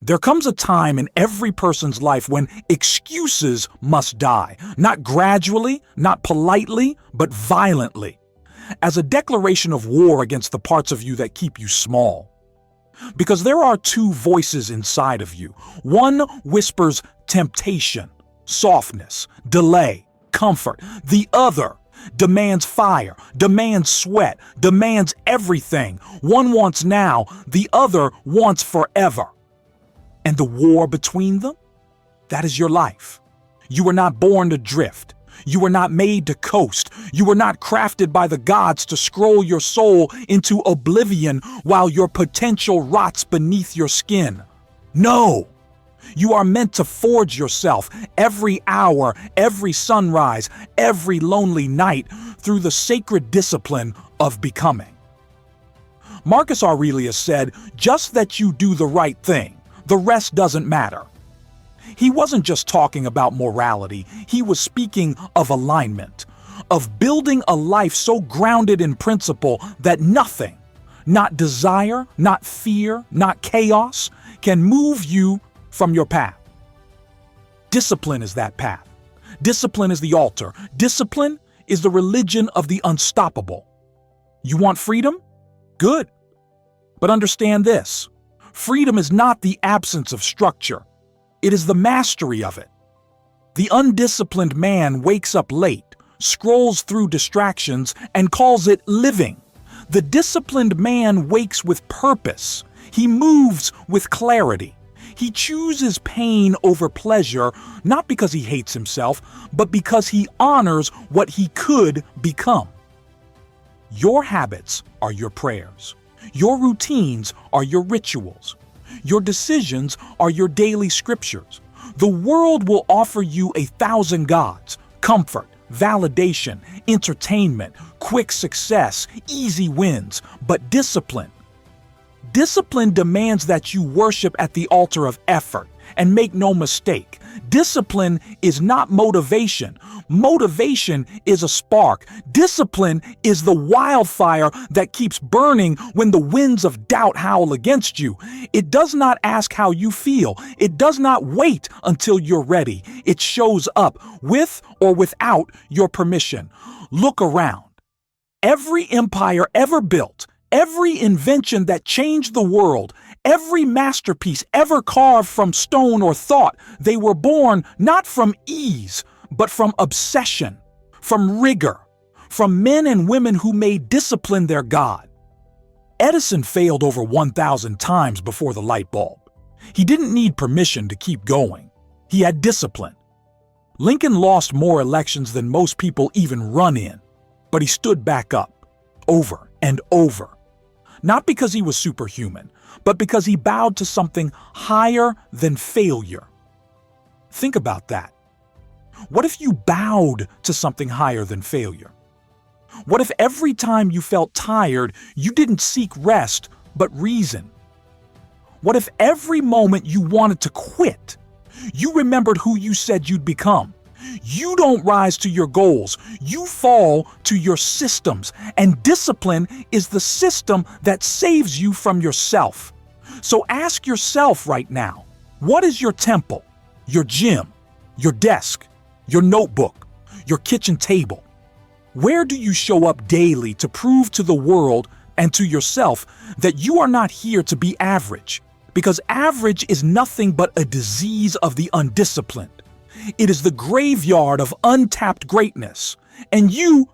There comes a time in every person's life when excuses must die, not gradually, not politely, but violently, as a declaration of war against the parts of you that keep you small. Because there are two voices inside of you. One whispers temptation, softness, delay, comfort. The other demands fire, demands sweat, demands everything. One wants now, the other wants forever. And the war between them? That is your life. You were not born to drift. You were not made to coast. You were not crafted by the gods to scroll your soul into oblivion while your potential rots beneath your skin. No! You are meant to forge yourself every hour, every sunrise, every lonely night through the sacred discipline of becoming. Marcus Aurelius said, "Just that you do the right thing, the rest doesn't matter." He wasn't just talking about morality, he was speaking of alignment, of building a life so grounded in principle that nothing, not desire, not fear, not chaos, can move you from your path. Discipline is that path. Discipline is the altar. Discipline is the religion of the unstoppable. You want freedom? Good. But understand this. Freedom is not the absence of structure. It is the mastery of it. The undisciplined man wakes up late, scrolls through distractions, and calls it living. The disciplined man wakes with purpose. He moves with clarity. He chooses pain over pleasure, not because he hates himself, but because he honors what he could become. Your habits are your prayers. Your routines are your rituals. Your decisions are your daily scriptures. The world will offer you 1,000 gods: comfort, validation, entertainment, quick success, easy wins, but discipline. Discipline demands that you worship at the altar of effort. And make no mistake, discipline is not motivation. Motivation is a spark. Discipline is the wildfire that keeps burning when the winds of doubt howl against you. It does not ask how you feel. It does not wait until you're ready. It shows up with or without your permission. Look around. Every empire ever built, every invention that changed the world, every masterpiece ever carved from stone or thought, they were born not from ease, but from obsession, from rigor, from men and women who made discipline their god. Edison failed over 1,000 times before the light bulb. He didn't need permission to keep going. He had discipline. Lincoln lost more elections than most people even run in, but he stood back up, over and over. Not because he was superhuman, but because he bowed to something higher than failure. Think about that. What if you bowed to something higher than failure? What if every time you felt tired, you didn't seek rest, but reason? What if every moment you wanted to quit, you remembered who you said you'd become? You don't rise to your goals, you fall to your systems, and discipline is the system that saves you from yourself. So ask yourself right now, what is your temple, your gym, your desk, your notebook, your kitchen table? Where do you show up daily to prove to the world and to yourself that you are not here to be average? Because average is nothing but a disease of the undisciplined. It is the graveyard of untapped greatness. And you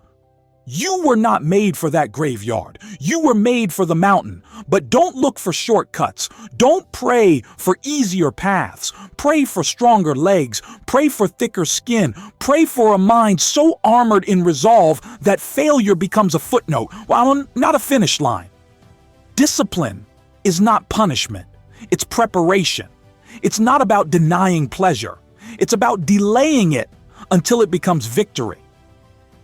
were not made for that graveyard. You were made for the mountain. But don't look for shortcuts. Don't pray for easier paths. Pray for stronger legs. Pray for thicker skin. Pray for a mind so armored in resolve that failure becomes a footnote, while not a finish line. Discipline is not punishment. It's preparation. It's not about denying pleasure. It's about delaying it until it becomes victory.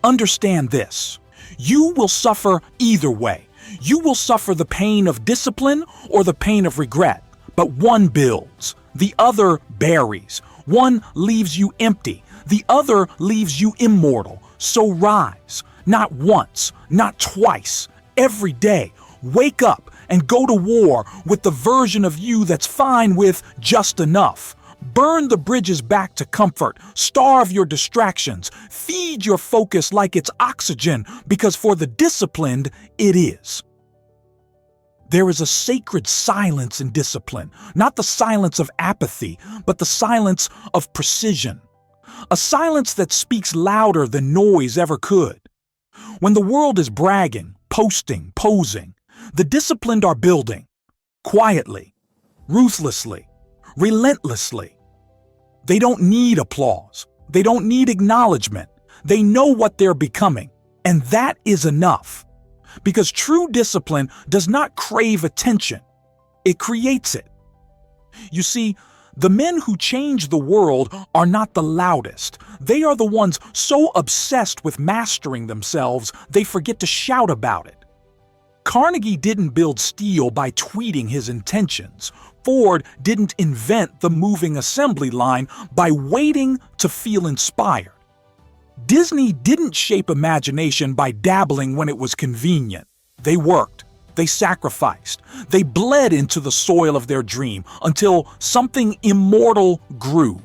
Understand this. You will suffer either way. You will suffer the pain of discipline or the pain of regret. But one builds, the other buries. One leaves you empty, the other leaves you immortal. So rise, not once, not twice, every day. Wake up and go to war with the version of you that's fine with just enough. Burn the bridges back to comfort, starve your distractions, feed your focus like it's oxygen, because for the disciplined, it is. There is a sacred silence in discipline, not the silence of apathy, but the silence of precision. A silence that speaks louder than noise ever could. When the world is bragging, posting, posing, the disciplined are building, quietly, ruthlessly, relentlessly. They don't need applause. They don't need acknowledgement. They know what they're becoming, and that is enough. Because true discipline does not crave attention. It creates it. You see, the men who change the world are not the loudest. They are the ones so obsessed with mastering themselves, they forget to shout about it. Carnegie didn't build steel by tweeting his intentions. Ford didn't invent the moving assembly line by waiting to feel inspired. Disney didn't shape imagination by dabbling when it was convenient. They worked. They sacrificed. They bled into the soil of their dream until something immortal grew.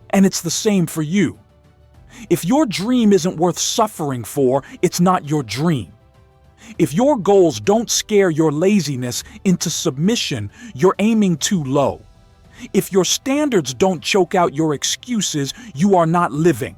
And it's the same for you. If your dream isn't worth suffering for, it's not your dream. If your goals don't scare your laziness into submission, you're aiming too low. If your standards don't choke out your excuses, you are not living.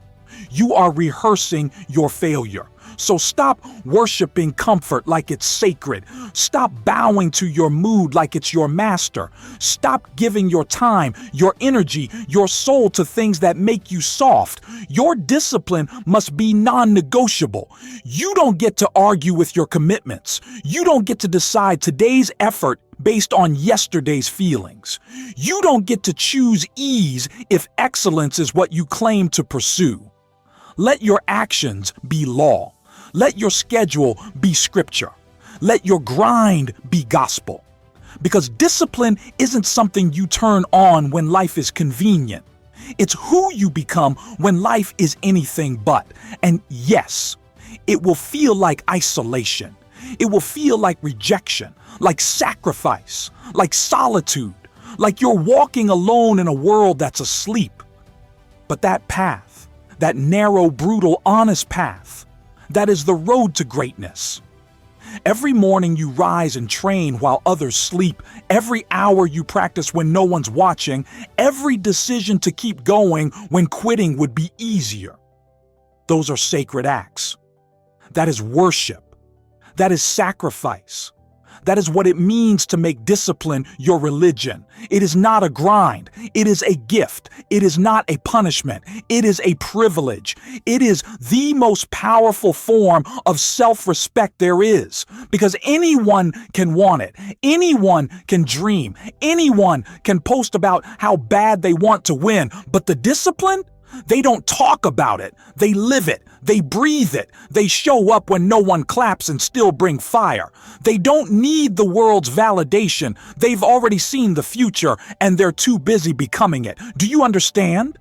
You are rehearsing your failure. So stop worshiping comfort like it's sacred. Stop bowing to your mood like it's your master. Stop giving your time, your energy, your soul to things that make you soft. Your discipline must be non-negotiable. You don't get to argue with your commitments. You don't get to decide today's effort based on yesterday's feelings. You don't get to choose ease if excellence is what you claim to pursue. Let your actions be law. Let your schedule be scripture. Let your grind be gospel. Because discipline isn't something you turn on when life is convenient. It's who you become when life is anything but. And yes, it will feel like isolation. It will feel like rejection, like sacrifice, like solitude, like you're walking alone in a world that's asleep. But that path, that narrow, brutal, honest path, that is the road to greatness. Every morning you rise and train while others sleep. Every hour you practice when no one's watching. Every decision to keep going when quitting would be easier. Those are sacred acts. That is worship. That is sacrifice. That is what it means to make discipline your religion. It is not a grind. It is a gift. It is not a punishment. It is a privilege. It is the most powerful form of self-respect there is, because anyone can want it. Anyone can dream. Anyone can post about how bad they want to win, but the discipline? They don't talk about it. They live it. They breathe it. They show up when no one claps and still bring fire. They don't need the world's validation. They've already seen the future and they're too busy becoming it. Do you understand?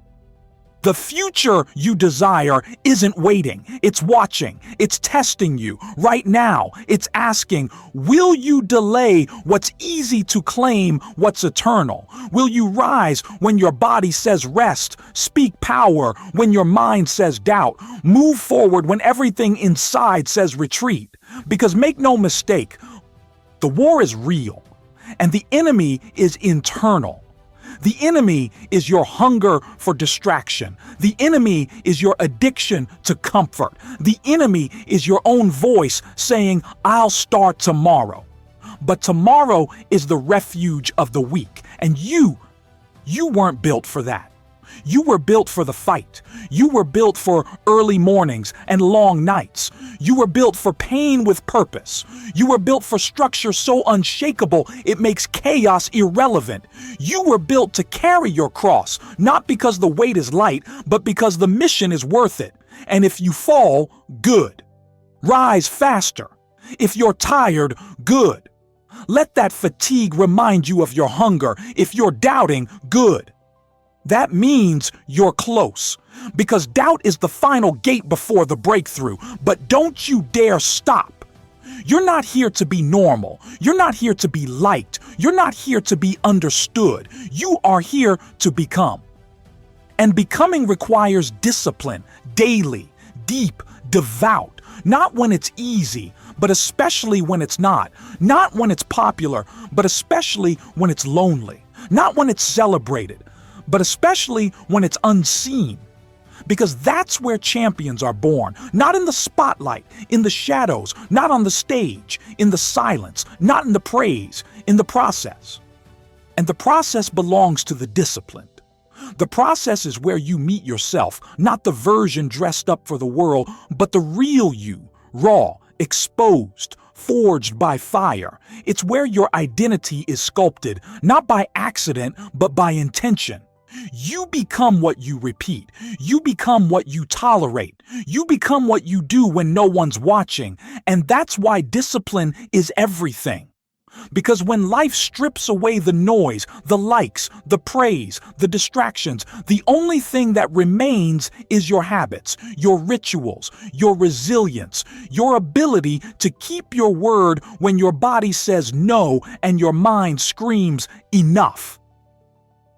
The future you desire isn't waiting. It's watching. It's testing you right now. It's asking, will you delay what's easy to claim, what's eternal? Will you rise when your body says rest? Speak power when your mind says doubt. Move forward when everything inside says retreat. Because make no mistake, the war is real and the enemy is internal. The enemy is your hunger for distraction. The enemy is your addiction to comfort. The enemy is your own voice saying, I'll start tomorrow. But tomorrow is the refuge of the weak. And you weren't built for that. You were built for the fight. You were built for early mornings and long nights. You were built for pain with purpose. You were built for structure so unshakable it makes chaos irrelevant. You were built to carry your cross, not because the weight is light, but because the mission is worth it. And if you fall, good. Rise faster. If you're tired, good. Let that fatigue remind you of your hunger. If you're doubting, good. That means you're close, because doubt is the final gate before the breakthrough. But don't you dare stop. You're not here to be normal. You're not here to be liked. You're not here to be understood. You are here to become. And becoming requires discipline, daily, deep, devout, not when it's easy, but especially when it's not. Not when it's popular, but especially when it's lonely. Not when it's celebrated, but especially when it's unseen. Because that's where champions are born, not in the spotlight, in the shadows, not on the stage, in the silence, not in the praise, in the process. And the process belongs to the disciplined. The process is where you meet yourself, not the version dressed up for the world, but the real you, raw, exposed, forged by fire. It's where your identity is sculpted, not by accident, but by intention. You become what you repeat. You become what you tolerate. You become what you do when no one's watching. And that's why discipline is everything. Because when life strips away the noise, the likes, the praise, the distractions, the only thing that remains is your habits, your rituals, your resilience, your ability to keep your word when your body says no and your mind screams enough.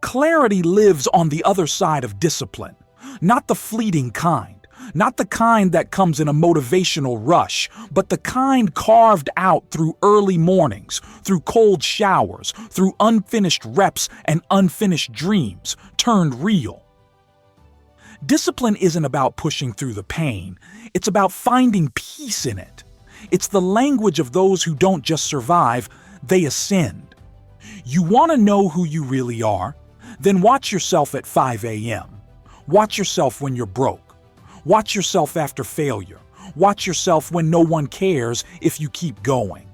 Clarity lives on the other side of discipline, not the fleeting kind. Not the kind that comes in a motivational rush, but the kind carved out through early mornings, through cold showers, through unfinished reps and unfinished dreams, turned real. Discipline isn't about pushing through the pain. It's about finding peace in it. It's the language of those who don't just survive, they ascend. You want to know who you really are? Then watch yourself at 5 a.m. Watch yourself when you're broke. Watch yourself after failure. Watch yourself when no one cares if you keep going.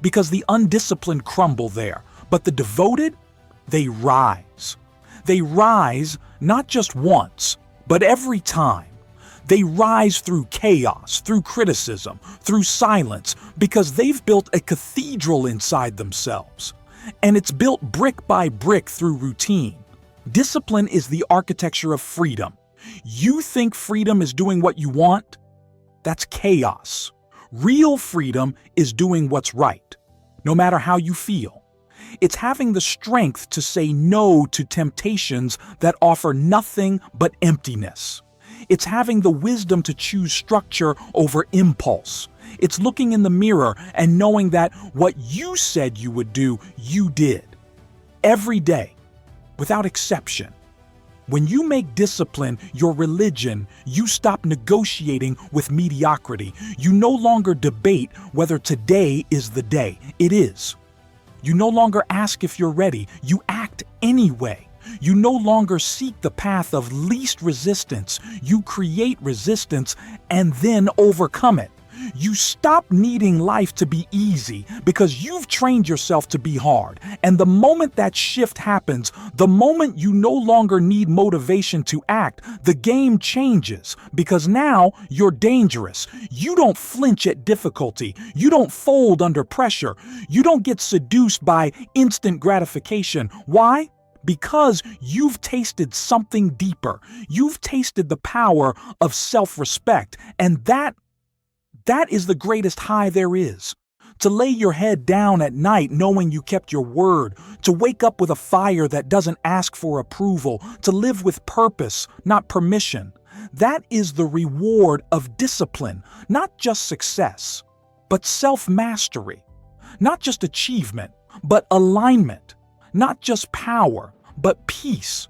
Because the undisciplined crumble there, but the devoted, they rise. They rise not just once, but every time. They rise through chaos, through criticism, through silence, because they've built a cathedral inside themselves. And it's built brick by brick through routine. Discipline is the architecture of freedom. You think freedom is doing what you want? That's chaos. Real freedom is doing what's right, no matter how you feel. It's having the strength to say no to temptations that offer nothing but emptiness. It's having the wisdom to choose structure over impulse. It's looking in the mirror and knowing that what you said you would do, you did. Every day, without exception. When you make discipline your religion, you stop negotiating with mediocrity. You no longer debate whether today is the day. It is. You no longer ask if you're ready. You act anyway. You no longer seek the path of least resistance. You create resistance and then overcome it. You stop needing life to be easy because you've trained yourself to be hard. And the moment that shift happens, the moment you no longer need motivation to act, the game changes because now you're dangerous. You don't flinch at difficulty. You don't fold under pressure. You don't get seduced by instant gratification. Why? Because you've tasted something deeper. You've tasted the power of self-respect, and that is the greatest high there is. To lay your head down at night knowing you kept your word, to wake up with a fire that doesn't ask for approval, to live with purpose, not permission. That is the reward of discipline, not just success, but self-mastery. Not just achievement, but alignment. Not just power, but peace.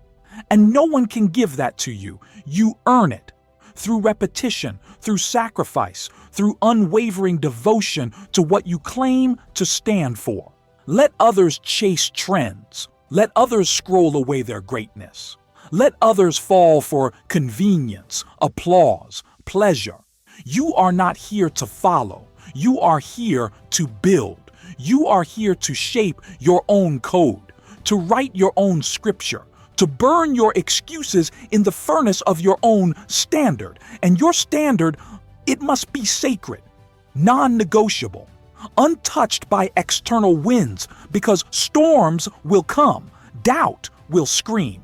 And no one can give that to you. You earn it. Through repetition, through sacrifice, through unwavering devotion to what you claim to stand for. Let others chase trends. Let others scroll away their greatness. Let others fall for convenience, applause, pleasure. You are not here to follow. You are here to build. You are here to shape your own code, to write your own scripture, to burn your excuses in the furnace of your own standard. And your standard, it must be sacred, non-negotiable, untouched by external winds, because storms will come, doubt will scream.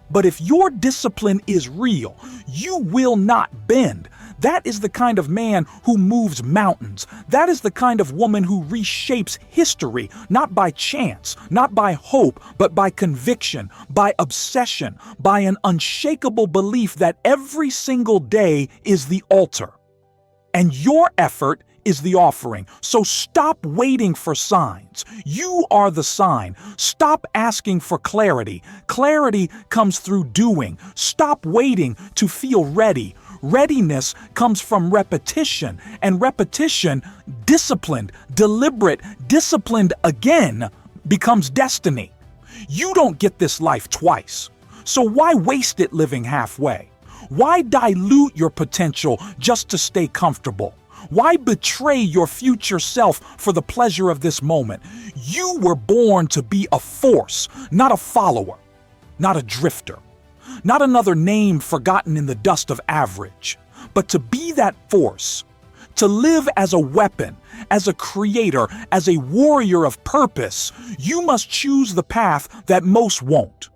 But if your discipline is real, you will not bend. That is the kind of man who moves mountains. That is the kind of woman who reshapes history, not by chance, not by hope, but by conviction, by obsession, by an unshakable belief that every single day is the altar. And your effort is the offering. So stop waiting for signs. You are the sign. Stop asking for clarity. Clarity comes through doing. Stop waiting to feel ready. Readiness comes from repetition, and repetition, disciplined, deliberate, disciplined again, becomes destiny. You don't get this life twice. So why waste it living halfway? Why dilute your potential just to stay comfortable? Why betray your future self for the pleasure of this moment? You were born to be a force, not a follower, not a drifter, not another name forgotten in the dust of average, but to be that force, to live as a weapon, as a creator, as a warrior of purpose. You must choose the path that most won't,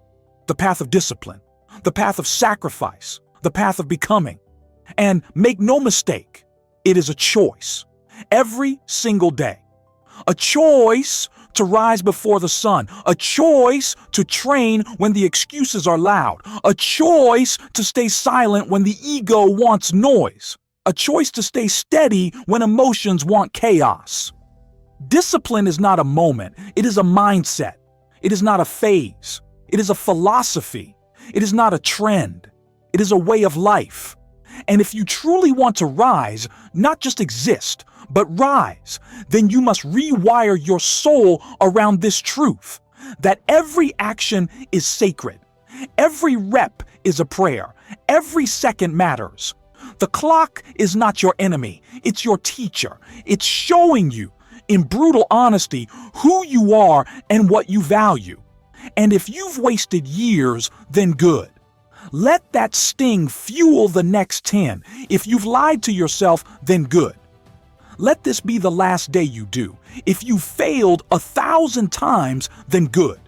the path of discipline, the path of sacrifice, the path of becoming. And make no mistake, it is a choice, every single day. A choice to rise before the sun, a choice to train when the excuses are loud, a choice to stay silent when the ego wants noise, a choice to stay steady when emotions want chaos. Discipline is not a moment, it is a mindset. It is not a phase, it is a philosophy. It is not a trend, it is a way of life. And if you truly want to rise, not just exist, but rise, then you must rewire your soul around this truth, that every action is sacred. Every rep is a prayer. Every second matters. The clock is not your enemy, it's your teacher. It's showing you, in brutal honesty, who you are and what you value. And if you've wasted years, then good. Let that sting fuel the next 10. If you've lied to yourself, then good. Let this be the last day you do. If you failed 1,000 times, then good.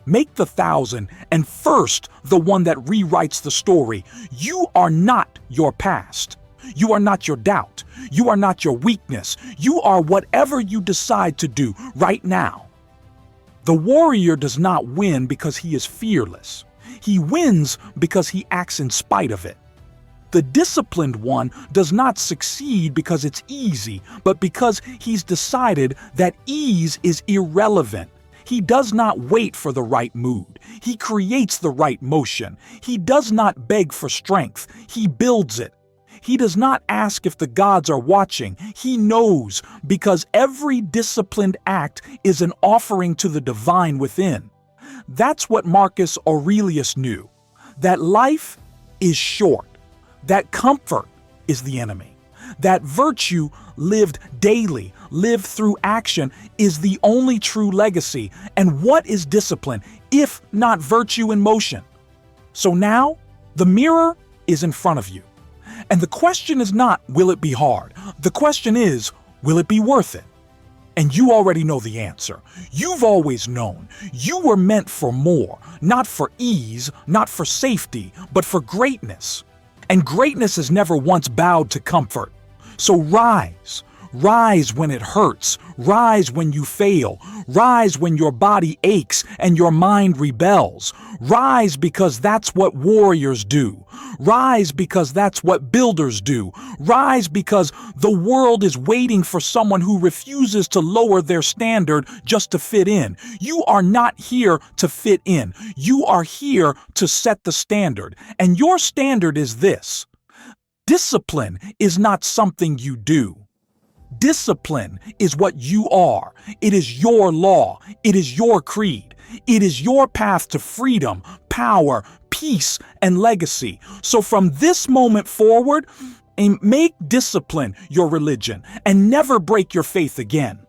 Make the 1,000 and first the one that rewrites the story. You are not your past. You are not your doubt. You are not your weakness. You are whatever you decide to do right now. The warrior does not win because he is fearless. He wins because he acts in spite of it. The disciplined one does not succeed because it's easy, but because he's decided that ease is irrelevant. He does not wait for the right mood. He creates the right motion. He does not beg for strength. He builds it. He does not ask if the gods are watching. He knows, because every disciplined act is an offering to the divine within. That's what Marcus Aurelius knew, that life is short, that comfort is the enemy, that virtue lived daily, lived through action, is the only true legacy. And what is discipline, if not virtue in motion? So now, the mirror is in front of you. And the question is not, will it be hard? The question is, will it be worth it? And you already know the answer. You've always known. You were meant for more, not for ease, not for safety, but for greatness. And greatness has never once bowed to comfort. So rise. Rise when it hurts. Rise when you fail. Rise when your body aches and your mind rebels. Rise because that's what warriors do. Rise because that's what builders do. Rise because the world is waiting for someone who refuses to lower their standard just to fit in. You are not here to fit in. You are here to set the standard. And your standard is this: discipline is not something you do. Discipline is what you are. It is your law. It is your creed. It is your path to freedom, power, peace, and legacy. So from this moment forward, make discipline your religion and never break your faith again.